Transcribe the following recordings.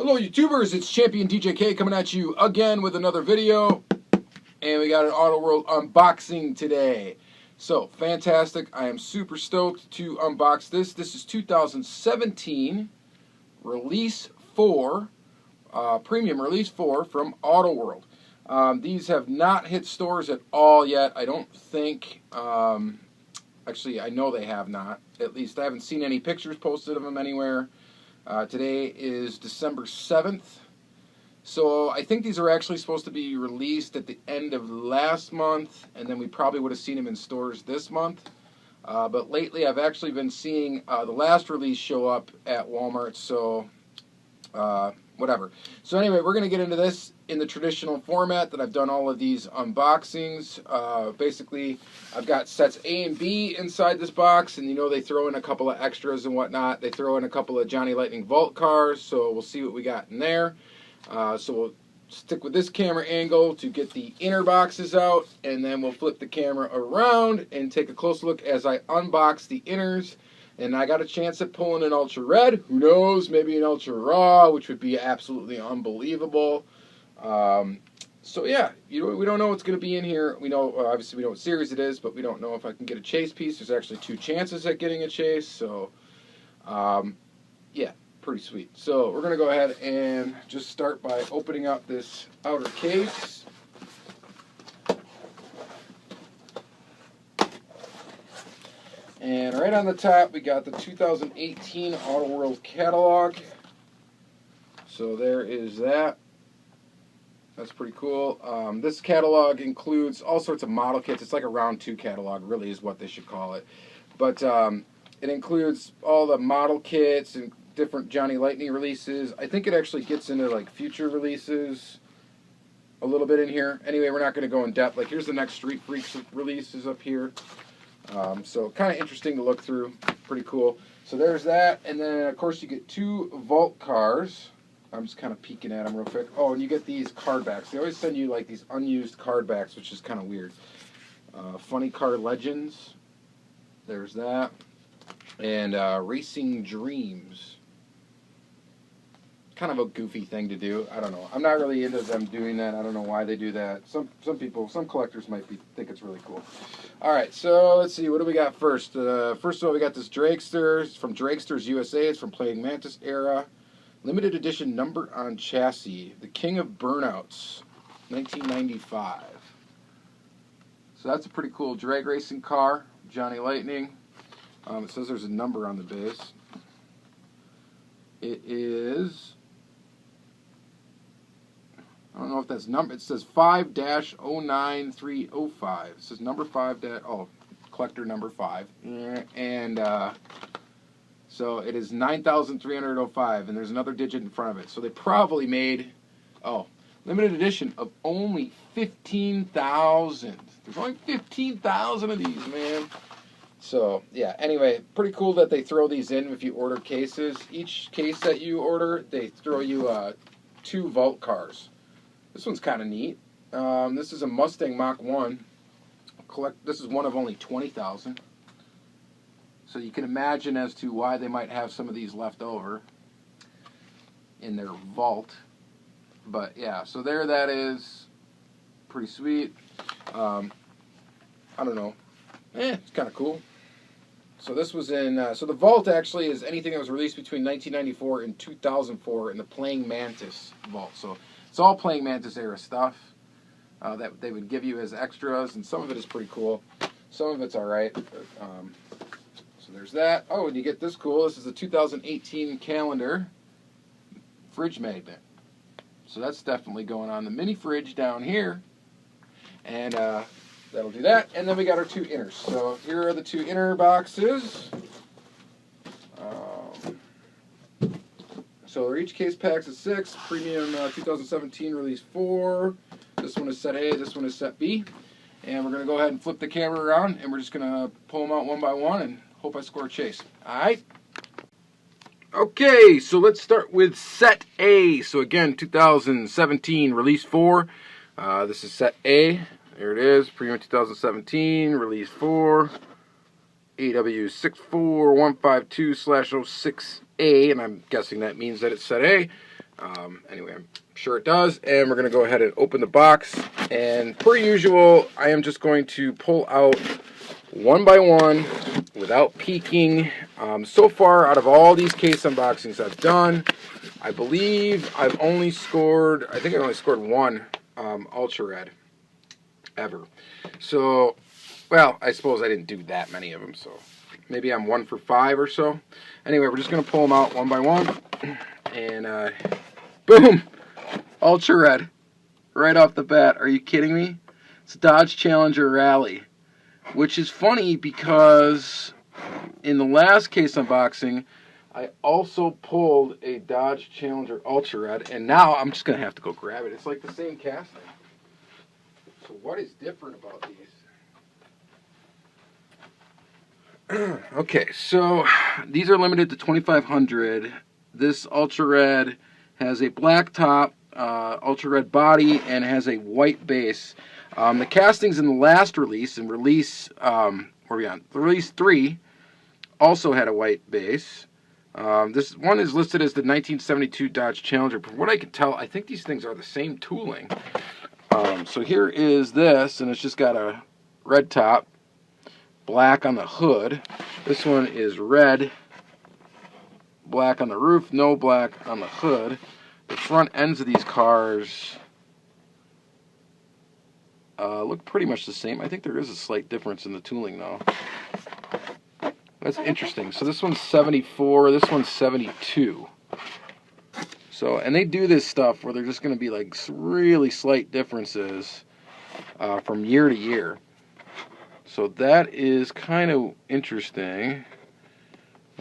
Hello YouTubers, it's Championdjk coming at you again with another video. And we got an Auto World unboxing today. So, fantastic. I am super stoked to unbox this. This is 2017 Release 4, Premium Release 4 from Auto World. These have not hit stores at all yet. I don't think, actually I know they have not. At least I haven't seen any pictures posted of them anywhere. Today is December 7th, so I think these are actually supposed to be released at the end of last month, and then we probably would have seen them in stores this month. But lately I've actually been seeing the last release show up at Walmart, so whatever. So anyway, we're going to get into this in the traditional format that I've done all of these unboxings. Basically, I've got sets A and B inside this box, and you know they throw in a couple of extras and whatnot. They throw in a couple of Johnny Lightning Vault cars, so we'll see what we got in there. So we'll stick with this camera angle to get the inner boxes out, and then we'll flip the camera around and take a close look as I unbox the inners. And I got a chance at pulling an Ultra Red. Who knows? Maybe an Ultra Raw, which would be absolutely unbelievable. So yeah, we don't know what's going to be in here. We know, obviously we know what series it is, but we don't know if I can get a chase piece. There's actually 2 chances at getting a chase. So yeah, pretty sweet. So we're going to go ahead and just start by opening up this outer case. And right on the top, we got the 2018 Auto World catalog. So there is that. That's pretty cool. This catalog includes all sorts of model kits. It's like a round 2 catalog, really is what they should call it. But it includes all the model kits and different Johnny Lightning releases. I think it actually gets into like future releases a little bit in here. Anyway, we're not going to go in depth. Like here's the next Street Freaks releases up here. So kind of interesting to look through. Pretty cool. So there's that. And then, of course, you get 2 Vault cars. I'm just kind of peeking at them real quick. Oh, and you get these card backs. They always send you like these unused card backs, which is kind of weird. Funny Car Legends. There's that. And Racing Dreams. Kind of a goofy thing to do. I don't know. I'm not really into them doing that. I don't know why they do that. Some people, some collectors might think it's really cool. All right, so let's see. What do we got first? First of all, we got this Dragsters from Dragsters USA. It's from Playing Mantis era. Limited edition number on chassis. The King of Burnouts, 1995. So that's a pretty cool drag racing car. Johnny Lightning. It says there's a number on the base. It is... I don't know if that's number. It says 5-09305. It says number 5. Collector number 5. And so it is 9,305, and there's another digit in front of it. So they probably made limited edition of only 15,000. There's only 15,000 of these, man. So yeah. Anyway, pretty cool that they throw these in if you order cases. Each case that you order, they throw you 2 Vault cars. This one's kind of neat. This is a Mustang Mach 1. This is one of only 20,000. So you can imagine as to why they might have some of these left over in their vault. But yeah, so there that is. Pretty sweet. I don't know. It's kind of cool. So this was in, so the Vault actually is anything that was released between 1994 and 2004 in the Playing Mantis Vault. So it's all Playing Mantis era stuff that they would give you as extras, and some of it is pretty cool. Some of it's alright. So there's that. Oh, and you get this cool. This is a 2018 calendar fridge magnet. So that's definitely going on the mini fridge down here. And that'll do that. And then we got our 2 inners. So here are the 2 inner boxes. So each case packs of 6. Premium 2017 Release 4. This one is set A. This one is set B. And we're going to go ahead and flip the camera around, and we're just going to pull them out one by one and hope I score a chase. Alright? Okay, so let's start with set A. So again, 2017 Release 4. This is set A. There it is. Premium 2017 Release 4. AW64152/06A, and I'm guessing that means that it's set A. Anyway, I'm sure it does, and we're going to go ahead and open the box. And per usual, I am just going to pull out one by one without peeking. So far, out of all these case unboxings I've done, I believe I only scored one Ultra Red ever. So, well, I suppose I didn't do that many of them, so maybe I'm 1 for 5 or so. Anyway, we're just going to pull them out one by one, and boom! Ultra Red. Right off the bat. Are you kidding me? It's a Dodge Challenger Rally. Which is funny because in the last case unboxing, I also pulled a Dodge Challenger Ultra Red, and now I'm just going to have to go grab it. It's like the same casting. So what is different about these? Okay, so these are limited to 2,500. This Ultra Red has a black top, Ultra Red body, and has a white base. The castings in the last release, and release, release 3, also had a white base. This one is listed as the 1972 Dodge Challenger. From what I can tell, I think these things are the same tooling. So here is this, and it's just got a red top, black on the hood. This one is red, black on the roof, no black on the hood. The front ends of these cars look pretty much the same. I think there is a slight difference in the tooling, though. That's interesting. So this one's 74, this one's 72. So, and they do this stuff where they're just going to be like really slight differences from year to year. So that is kind of interesting.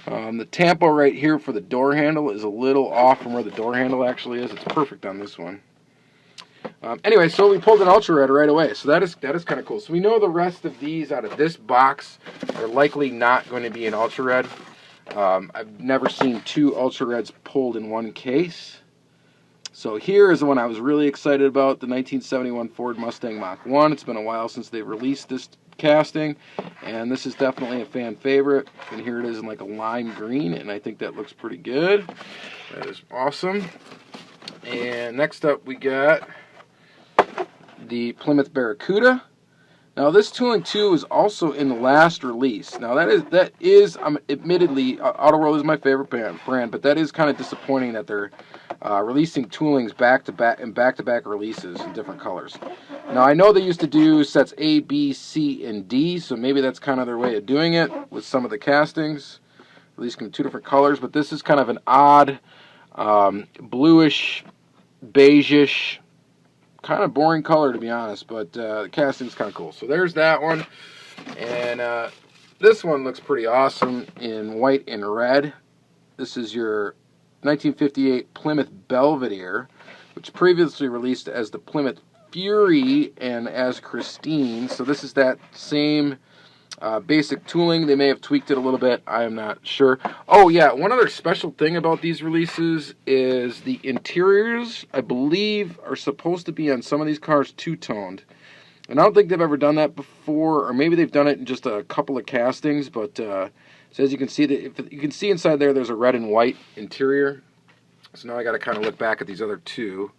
The tampo right here for the door handle is a little off from where the door handle actually is. It's perfect on this one. Anyway, so we pulled an Ultra Red right away. So that is kind of cool. So we know the rest of these out of this box are likely not going to be an Ultra Red. I've never seen 2 Ultra Reds pulled in one case. So here is the one I was really excited about, the 1971 Ford Mustang Mach 1. It's been a while since they've released this casting, and this is definitely a fan favorite. And here it is in like a lime green, and I think that looks pretty good. That is awesome. And next up we got the Plymouth Barracuda. Now this tooling too is also in the last release. Now that is admittedly Auto World is my favorite brand, but that is kind of disappointing that they're releasing toolings back to back releases in different colors. Now I know they used to do sets A, B, C, and D, so maybe that's kind of their way of doing it with some of the castings, releasing 2 different colors. But this is kind of an odd bluish, beigeish, kind of boring color to be honest, but the casting's kind of cool. So there's that one, and this one looks pretty awesome in white and red. This is your 1958 Plymouth Belvedere, which previously released as the Plymouth Fury and as Christine. So this is that same basic tooling. They may have tweaked it a little bit. I am not sure. Oh yeah, one other special thing about these releases is the interiors, I believe, are supposed to be on some of these cars two-toned. And I don't think they've ever done that before, or maybe they've done it in just a couple of castings, but so as you can see, you can see inside there's a red and white interior. So now I got to kind of look back at these other two.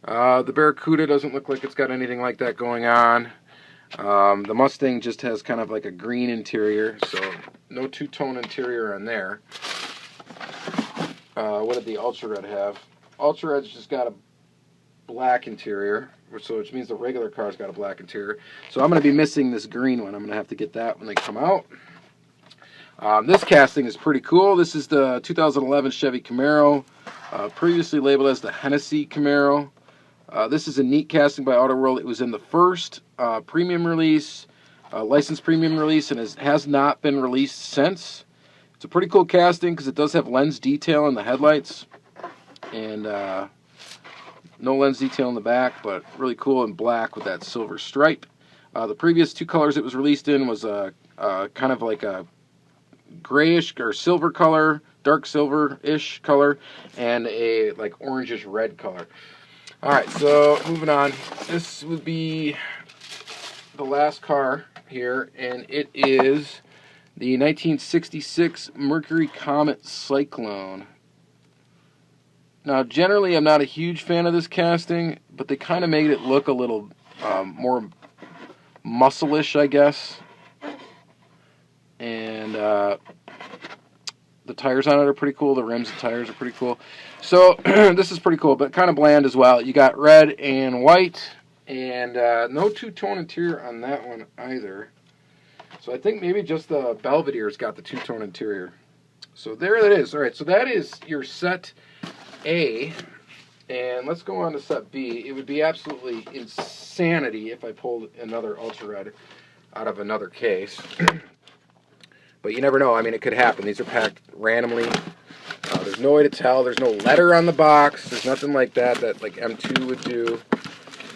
The Barracuda doesn't look like it's got anything like that going on. The Mustang just has kind of like a green interior, so no two-tone interior on there. What did the Ultra Red have? Ultra Red's just got a black interior, which means the regular car's got a black interior. So I'm going to be missing this green one. I'm going to have to get that when they come out. This casting is pretty cool. This is the 2011 Chevy Camaro, previously labeled as the Hennessy Camaro. This is a neat casting by Auto World. It was in the first premium release, licensed premium release, and has not been released since. It's a pretty cool casting because it does have lens detail in the headlights, and no lens detail in the back, but really cool in black with that silver stripe. The previous 2 colors it was released in was kind of like a grayish or silver color, dark silver-ish color, and a like orangish red color. Alright, so moving on. This would be the last car here, and it is the 1966 Mercury Comet Cyclone. Now, generally, I'm not a huge fan of this casting, but they kind of made it look a little more muscle-ish, I guess. And the tires on it are pretty cool. The rims and tires are pretty cool. So this is pretty cool, but kind of bland as well. You got red and white, and no two-tone interior on that one either. So I think maybe just the Belvedere's got the two-tone interior. So there it is. All right, so that is your set A. And let's go on to set B. It would be absolutely insanity if I pulled another Ultra Red out of another case. But you never know. I mean, it could happen. These are packed randomly. There's no way to tell. There's no letter on the box. There's nothing like that like M2 would do.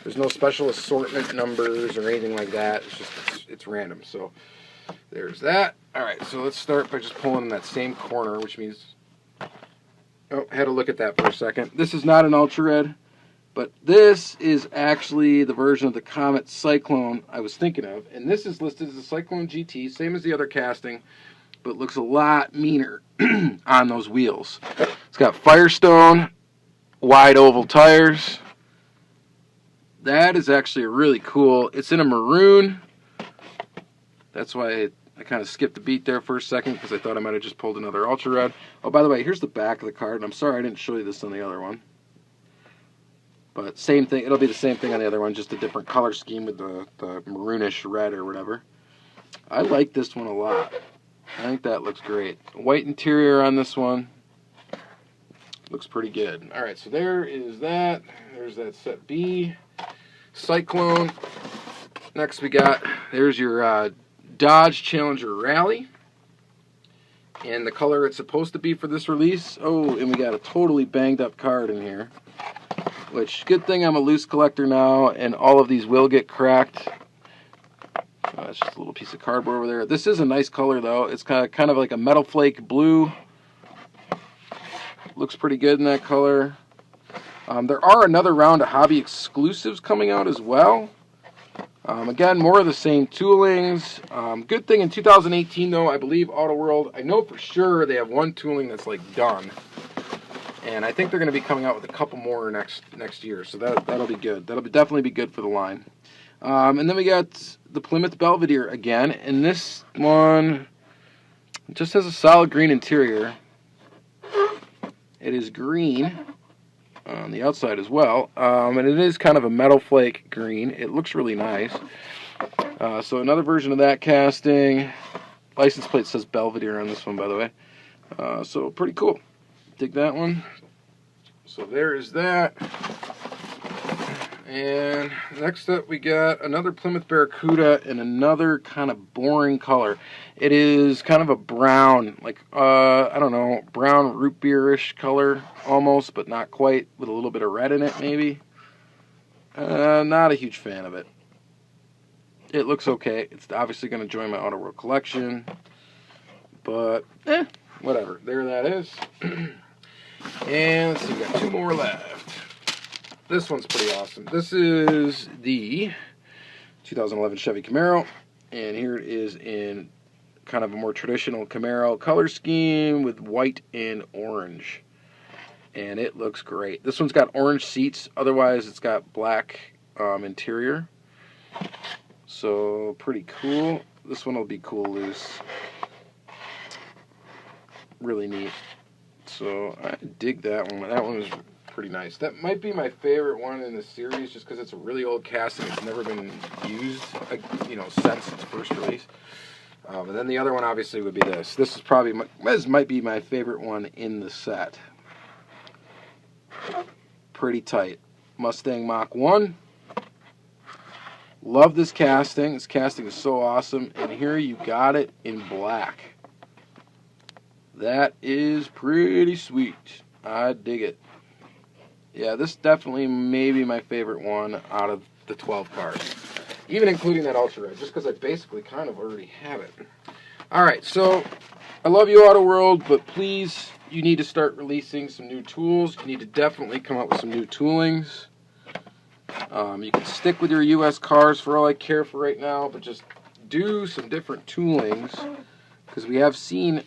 There's no special assortment numbers or anything like that. It's just, it's random. So there's that. All right, so let's start by just pulling in that same corner, which means... Oh, had to look at that for a second. This is not an Ultra Red, but this is actually the version of the Comet Cyclone I was thinking of. And this is listed as a Cyclone GT, same as the other casting, but looks a lot meaner on those wheels. It's got Firestone, wide oval tires. That is actually really cool. It's in a maroon. That's why I kind of skipped the beat there for a second because I thought I might have just pulled another Ultra Red. Oh, by the way, here's the back of the card. And I'm sorry I didn't show you this on the other one. But same thing. It'll be the same thing on the other one, just a different color scheme with the maroonish red or whatever. I like this one a lot. I think that looks great. White interior on this one. Looks pretty good. All right, so there is that. There's that set B. Cyclone. Next we got, there's your Dodge Challenger Rally. And the color it's supposed to be for this release. Oh, and we got a totally banged up card in here. Which, good thing I'm a loose collector now, and all of these will get cracked. It's just a little piece of cardboard over there. This is a nice color, though. It's kind of like a metal flake blue. Looks pretty good in that color. There are another round of hobby exclusives coming out as well. Again, more of the same toolings. Good thing in 2018, though, I believe Auto World, I know for sure they have one tooling that's like done. And I think they're going to be coming out with a couple more next year, so that'll be good. That'll definitely be good for the line. And then we got the Plymouth Belvedere again, and this one just has a solid green interior. It is green on the outside as well, and it is kind of a metal flake green. It looks really nice. So another version of that casting. License plate says Belvedere on this one, by the way. So pretty cool. Dig that one. So there is that. And next up we got another Plymouth Barracuda in another kind of boring color. It is kind of a brown, like, I don't know, brown root beer-ish color almost, but not quite, with a little bit of red in it maybe. Not a huge fan of it. It looks okay. It's obviously going to join my Auto World collection, but whatever. There that is. And let's see, we got two more left. This one's pretty awesome. This is the 2011 Chevy Camaro, and here it is in kind of a more traditional Camaro color scheme with white and orange, and it looks great. This one's got orange seats, otherwise it's got black interior, so pretty cool. This one will be cool loose. Really neat. So I dig that one. That one was pretty nice. That might be my favorite one in the series, just because it's a really old casting. It's never been used, since its first release. And then the other one obviously would be this. This might be my favorite one in the set. Pretty tight. Mustang Mach 1. Love this casting. This casting is so awesome. And here you got it in black. That is pretty sweet. I dig it. Yeah, this definitely may be my favorite one out of the 12 cards. Even including that Ultra Red, just because I basically kind of already have it. Alright, so I love you, Auto World, but please, you need to start releasing some new tools. You need to definitely come up with some new toolings. You can stick with your US cars for all I care for right now, but just do some different toolings, because we have seen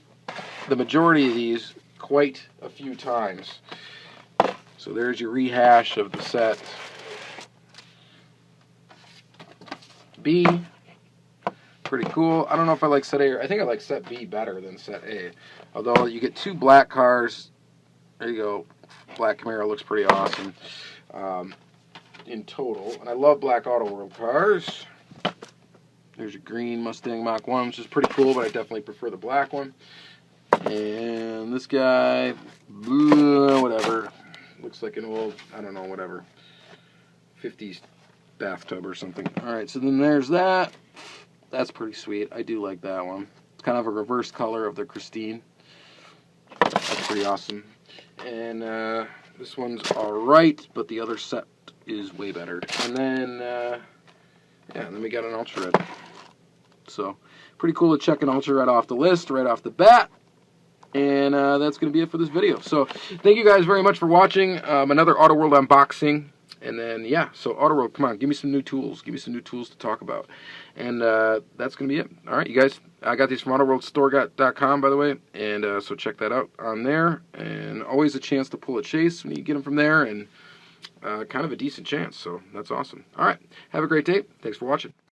the majority of these quite a few times. So there's your rehash of the set B. Pretty cool. I don't know if I like set A, or I think I like set B better than set A. Although you get 2 black cars. There you go. Black Camaro looks pretty awesome in total. And I love black Auto World cars. There's a green Mustang Mach 1, which is pretty cool, but I definitely prefer the black one. And this guy, whatever. Looks like an old, I don't know, whatever, 50s bathtub or something. Alright, so then there's that. That's pretty sweet. I do like that one. It's kind of a reverse color of the Christine. That's pretty awesome. And this one's alright, but the other set is way better. And then, yeah, and then we got an Ultra Red. So, pretty cool to check an Ultra Red off the list right off the bat. And that's going to be it for this video. So, thank you guys very much for watching. Another Auto World unboxing. And then, yeah, so Auto World, come on, give me some new tools. Give me some new tools to talk about. And that's going to be it. All right, you guys, I got these from AutoWorldStore.com, by the way. And so check that out on there. And always a chance to pull a chase when you get them from there. And kind of a decent chance, so that's awesome. All right, have a great day. Thanks for watching.